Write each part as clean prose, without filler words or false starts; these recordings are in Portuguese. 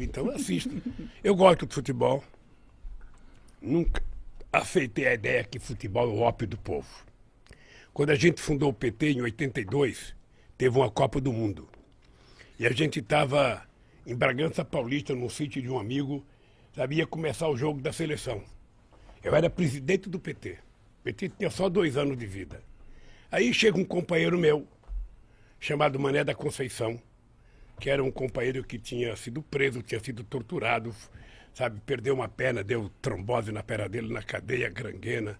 Então eu assisto. Eu gosto de futebol. Nunca aceitei a ideia que futebol é o ópio do povo. Quando a gente fundou o PT em 82, teve uma Copa do Mundo. E a gente estava em Bragança Paulista, num sítio de um amigo, sabia começar o jogo da seleção. Eu era presidente do PT. O PT tinha só 2 anos de vida. Aí chega um companheiro meu, chamado Mané da Conceição, que era um companheiro que tinha sido preso, tinha sido torturado, sabe, perdeu uma perna, deu trombose na perna dele, na cadeia, gangrena.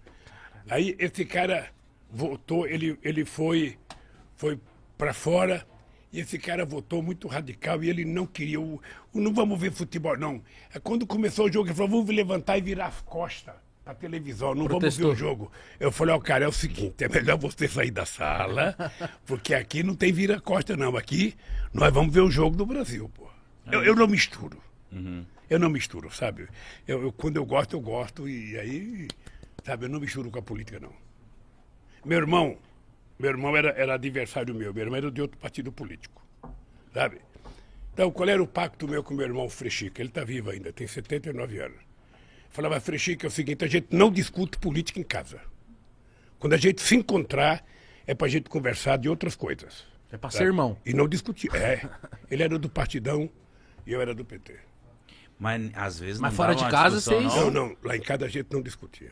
Aí esse cara voltou, ele foi para fora, e esse cara votou muito radical, e ele não queria, não vamos ver futebol, não. Quando começou o jogo, ele falou, vamos levantar e virar as costas pra televisão, não vamos ver o jogo. Eu falei, ó, cara, é o seguinte, é melhor você sair da sala, porque aqui não tem vira-costa, não. Aqui nós vamos ver o jogo do Brasil, pô. Eu não misturo. Eu não misturo, sabe? Quando eu gosto, e aí, sabe, eu não misturo com a política, não. Meu irmão era adversário meu irmão era de outro partido político, sabe? Então, qual era o pacto meu com meu irmão Frechica? Ele está vivo ainda, tem 79 anos. Falava, Frechica, é o seguinte, a gente não discute política em casa. Quando a gente se encontrar, é pra gente conversar de outras coisas. É pra ser irmão. E não discutir. Ele era do Partidão e eu era do PT. Mas às vezes Mas não fora dava de uma casa, discussão, vocês- Não, lá em casa a gente não discutia.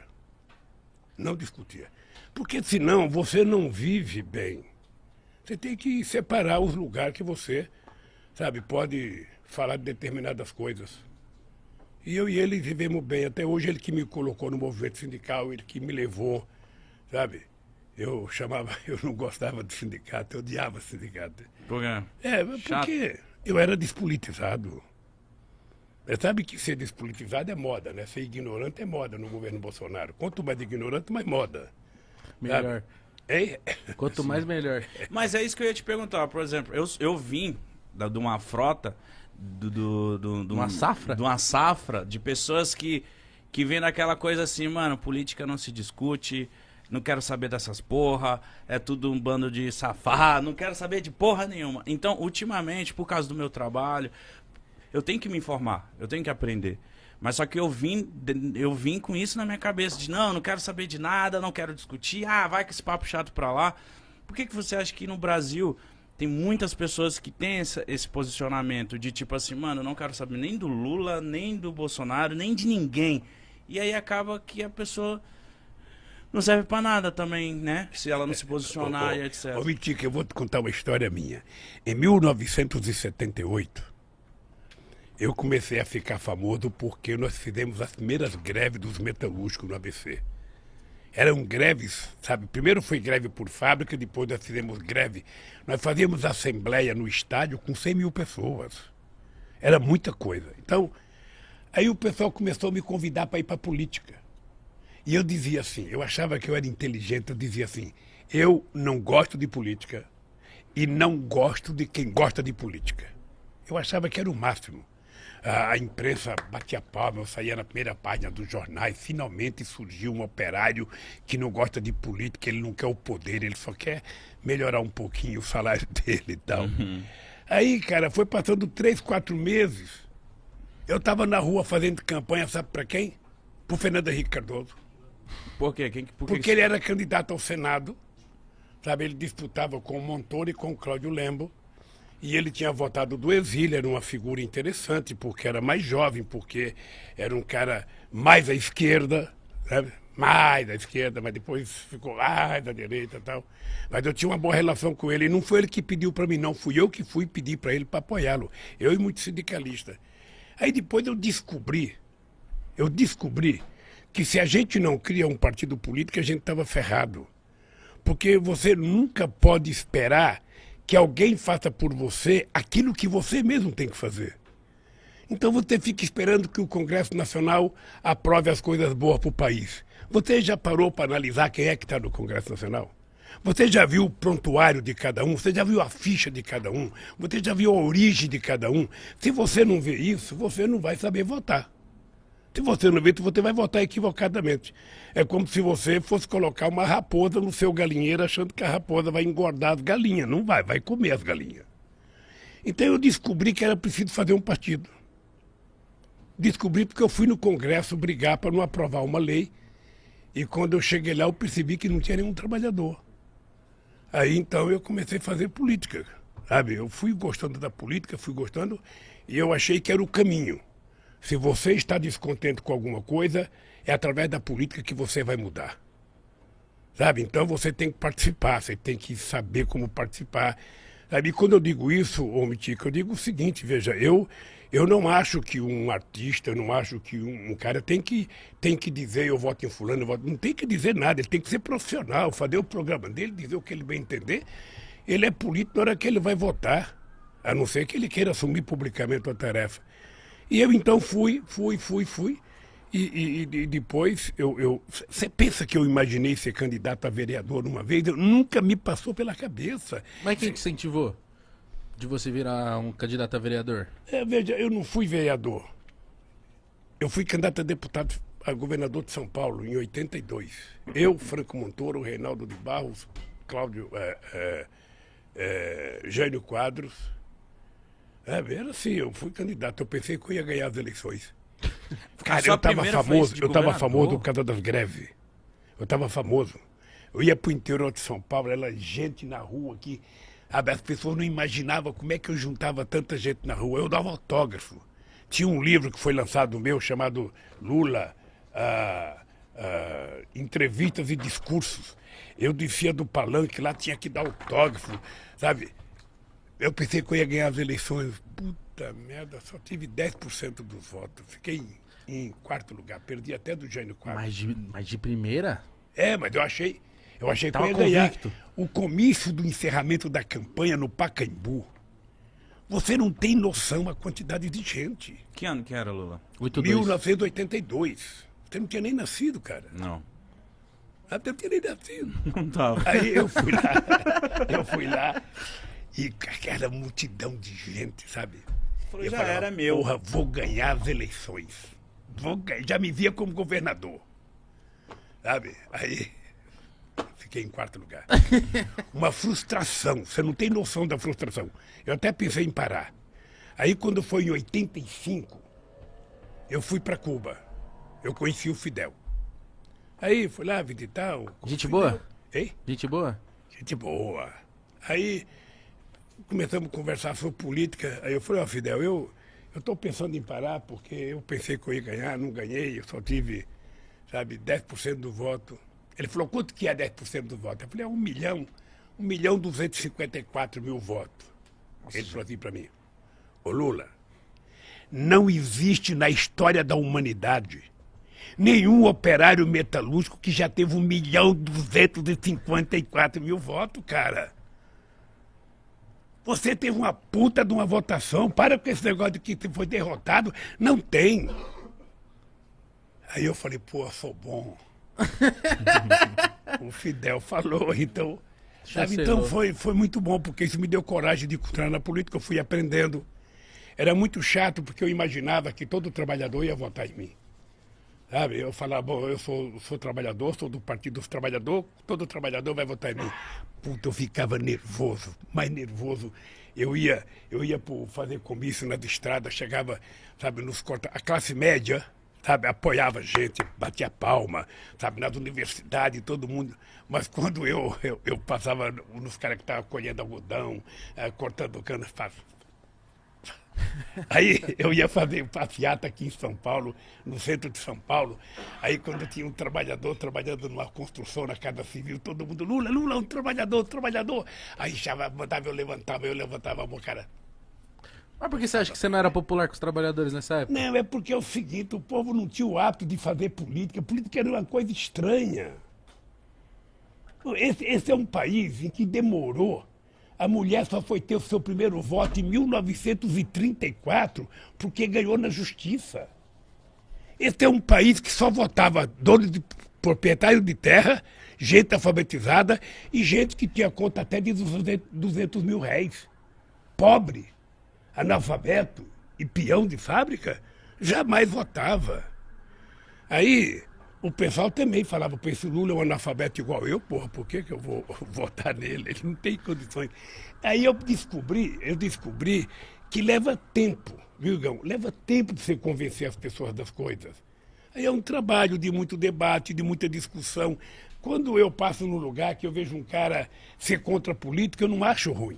Não discutia. Porque senão você não vive bem. Você tem que separar os lugares que você, sabe, pode falar de determinadas coisas. E eu e ele vivemos bem. Até hoje ele que me colocou no movimento sindical, ele que me levou, sabe? Eu não gostava do sindicato, eu odiava o sindicato. Por quê? Porque eu era despolitizado. Sabe que ser despolitizado é moda, né? Ser ignorante é moda no governo Bolsonaro. Quanto mais ignorante, mais moda. Melhor. É, Quanto mais, melhor. Mas é isso que eu ia te perguntar. Por exemplo, eu vim de uma frota, Uma safra? de uma safra de pessoas que vem naquela coisa assim, mano, política não se discute, não quero saber dessas porra, é tudo um bando de safado, não quero saber de porra nenhuma. Então, ultimamente, por causa do meu trabalho, eu tenho que me informar, eu tenho que aprender. Mas só que eu vim com isso na minha cabeça, de não quero saber de nada, não quero discutir, vai com esse papo chato pra lá. Por que você acha que no Brasil tem muitas pessoas que têm esse posicionamento de tipo assim, mano, eu não quero saber nem do Lula, nem do Bolsonaro, nem de ninguém. E aí acaba que a pessoa não serve pra nada também, né? Se ela não se posicionar e etc. Ô, Mitica, eu vou te contar uma história minha. Em 1978, eu comecei a ficar famoso porque nós fizemos as primeiras greves dos metalúrgicos no ABC. Eram greves, sabe? Primeiro foi greve por fábrica, depois nós fizemos greve. Nós fazíamos assembleia no estádio com 100 mil pessoas. Era muita coisa. Então, aí o pessoal começou a me convidar para ir para a política. E eu dizia assim, eu achava que eu era inteligente, eu dizia assim, eu não gosto de política e não gosto de quem gosta de política. Eu achava que era o máximo. A imprensa batia palma, eu saía na primeira página dos jornais, finalmente surgiu um operário que não gosta de política, ele não quer o poder, ele só quer melhorar um pouquinho o salário dele e tal. Aí, cara, foi passando 3, 4 meses, eu estava na rua fazendo campanha, sabe para quem? Pro Fernando Henrique Cardoso. Por quê? Porque ele era candidato ao Senado, sabe? Ele disputava com o Montoro e com o Cláudio Lembo. E ele tinha votado do exílio, era uma figura interessante, porque era mais jovem, porque era um cara mais à esquerda, sabe? Mais à esquerda, mas depois ficou mais à direita e tal. Mas eu tinha uma boa relação com ele, e não foi ele que pediu para mim, não. Fui eu que fui pedir para ele para apoiá-lo. Eu e muitos sindicalistas. Aí depois eu descobri que se a gente não cria um partido político, a gente estava ferrado. Porque você nunca pode esperar que alguém faça por você aquilo que você mesmo tem que fazer. Então você fica esperando que o Congresso Nacional aprove as coisas boas para o país. Você já parou para analisar quem é que está no Congresso Nacional? Você já viu o prontuário de cada um? Você já viu a ficha de cada um? Você já viu a origem de cada um? Se você não vê isso, você não vai saber votar. Se você não vê, você vai votar equivocadamente. É como se você fosse colocar uma raposa no seu galinheiro achando que a raposa vai engordar as galinhas. Não vai, vai comer as galinhas. Então eu descobri que era preciso fazer um partido. Descobri porque eu fui no Congresso brigar para não aprovar uma lei. E quando eu cheguei lá, eu percebi que não tinha nenhum trabalhador. Aí então eu comecei a fazer política, sabe? Eu fui gostando da política, fui gostando, e eu achei que era o caminho. Se você está descontente com alguma coisa, é através da política que você vai mudar. Sabe? Então você tem que participar, você tem que saber como participar. Sabe? E quando eu digo isso, ô Mitica, eu digo o seguinte, veja, eu não acho que um artista, eu não acho que um cara tem que dizer eu voto em fulano, eu voto... não tem que dizer nada, ele tem que ser profissional, fazer o programa dele, dizer o que ele bem entender. Ele é político na hora que ele vai votar, a não ser que ele queira assumir publicamente a tarefa. E eu então fui. E depois, você pensa que eu imaginei ser candidato a vereador uma vez? Nunca me passou pela cabeça. Mas quem te incentivou de você virar um candidato a vereador? Veja, eu não fui vereador. Eu fui candidato a deputado a governador de São Paulo em 82. Eu, Franco Montoro, Reinaldo de Barros, Cláudio, Jânio Quadros. Era assim, eu fui candidato. Eu pensei que eu ia ganhar as eleições. Cara, eu estava famoso por causa das greves. Eu estava famoso. Eu ia pro interior de São Paulo, era gente na rua aqui. As pessoas não imaginavam como é que eu juntava tanta gente na rua. Eu dava autógrafo. Tinha um livro que foi lançado meu chamado Lula, Entrevistas e Discursos. Eu descia do palanque, lá tinha que dar autógrafo, sabe? Eu pensei que eu ia ganhar as eleições. Puta merda, só tive 10% dos votos. Fiquei em quarto lugar, perdi até do Jânio Quadros. Mas de primeira? Mas eu achei que eu ia Tava ganhar. convicto. O comício do encerramento da campanha no Pacaembu. Você não tem noção a quantidade de gente. Que ano que era, Lula? 82. 1982. Você não tinha nem nascido, cara. Não. Até eu tinha nem nascido. Não tava. Aí eu fui lá e aquela multidão de gente, sabe? Falou, Eu já falava, era meu. Porra, vou ganhar as eleições. Já me via como governador. Sabe? Aí fiquei em quarto lugar. Uma frustração. Você não tem noção da frustração. Eu até pensei em parar. Aí quando foi em 85, eu fui para Cuba. Eu conheci o Fidel. Aí fui lá visitar o Gente Fidel. boa? Hein? Gente boa? Gente boa. Aí começamos a conversar sobre política. Aí eu falei, Fidel, eu estou pensando em parar porque eu pensei que eu ia ganhar, não ganhei, eu só tive, sabe, 10% do voto. Ele falou, quanto que é 10% do voto? Eu falei, 1.254.000 votos. Nossa, ele falou assim para mim, ô Lula, não existe na história da humanidade nenhum operário metalúrgico que já teve 1.254.000 votos, cara. Você teve uma puta de uma votação, para com esse negócio de que você foi derrotado. Não tem. Aí eu falei, pô, sou bom. O Fidel falou, então... Sabe, então foi muito bom, porque isso me deu coragem de entrar na política, eu fui aprendendo. Era muito chato, porque eu imaginava que todo trabalhador ia votar em mim. Sabe, eu falava, bom, eu sou trabalhador, sou do Partido dos Trabalhadores, todo trabalhador vai votar em mim. Puta, eu ficava nervoso, mais nervoso. Eu ia fazer comício nas estradas, chegava, sabe, nos corta. A classe média, sabe, apoiava a gente, batia palma, sabe, nas universidades, todo mundo. Mas quando eu passava nos caras que estavam colhendo algodão, cortando cana, aí eu ia fazer passeata aqui em São Paulo, no centro de São Paulo. Aí quando tinha um trabalhador trabalhando numa construção na Casa Civil, todo mundo, Lula, um trabalhador. Aí já mandava, eu levantava a mão, cara. Mas por que você acha que você não era popular com os trabalhadores nessa época? Não, é porque é o seguinte, o povo não tinha o hábito de fazer política. Política era uma coisa estranha. Esse é um país em que demorou. A mulher só foi ter o seu primeiro voto em 1934, porque ganhou na justiça. Esse é um país que só votava dono de proprietário de terra, gente alfabetizada e gente que tinha conta até de 200 mil réis. Pobre, analfabeto e peão de fábrica, jamais votava. Aí o pessoal também falava, pô, esse Lula é um analfabeto igual eu, porra, por que eu vou votar nele? Ele não tem condições. Aí eu descobri que leva tempo, viu, Igão? Leva tempo de você convencer as pessoas das coisas. Aí é um trabalho de muito debate, de muita discussão. Quando eu passo num lugar que eu vejo um cara ser contra a política, eu não acho ruim.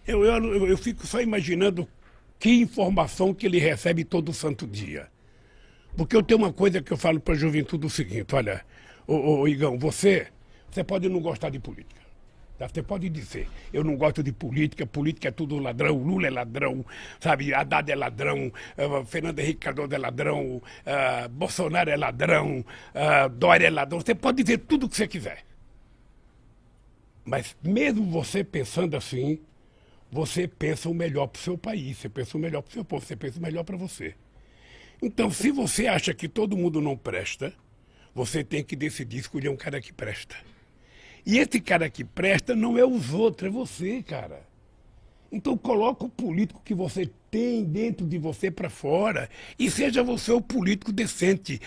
Eu fico só imaginando que informação que ele recebe todo santo dia. Porque eu tenho uma coisa que eu falo para a juventude o seguinte, olha, ô Igão, você pode não gostar de política. Tá? Você pode dizer, eu não gosto de política, política é tudo ladrão, Lula é ladrão, sabe, Haddad é ladrão, Fernando Henrique Cardoso é ladrão, Bolsonaro é ladrão, Dória é ladrão. Você pode dizer tudo o que você quiser. Mas mesmo você pensando assim, você pensa o melhor para o seu país, você pensa o melhor para o seu povo, você pensa o melhor para você. Então, se você acha que todo mundo não presta, você tem que decidir escolher um cara que presta. E esse cara que presta não é os outros, é você, cara. Então coloca o político que você tem dentro de você para fora e seja você o político decente,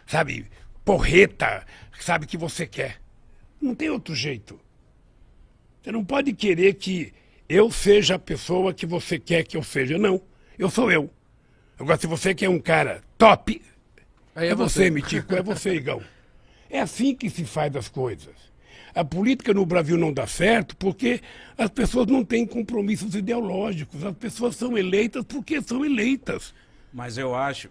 sabe, porreta, sabe, que você quer. Não tem outro jeito. Você não pode querer que eu seja a pessoa que você quer que eu seja. Não, eu sou eu. Agora, se você quer um cara top, Aí é você, Mitico, é você, Igão. É assim que se faz as coisas. A política no Brasil não dá certo porque as pessoas não têm compromissos ideológicos. As pessoas são eleitas porque são eleitas. Mas eu acho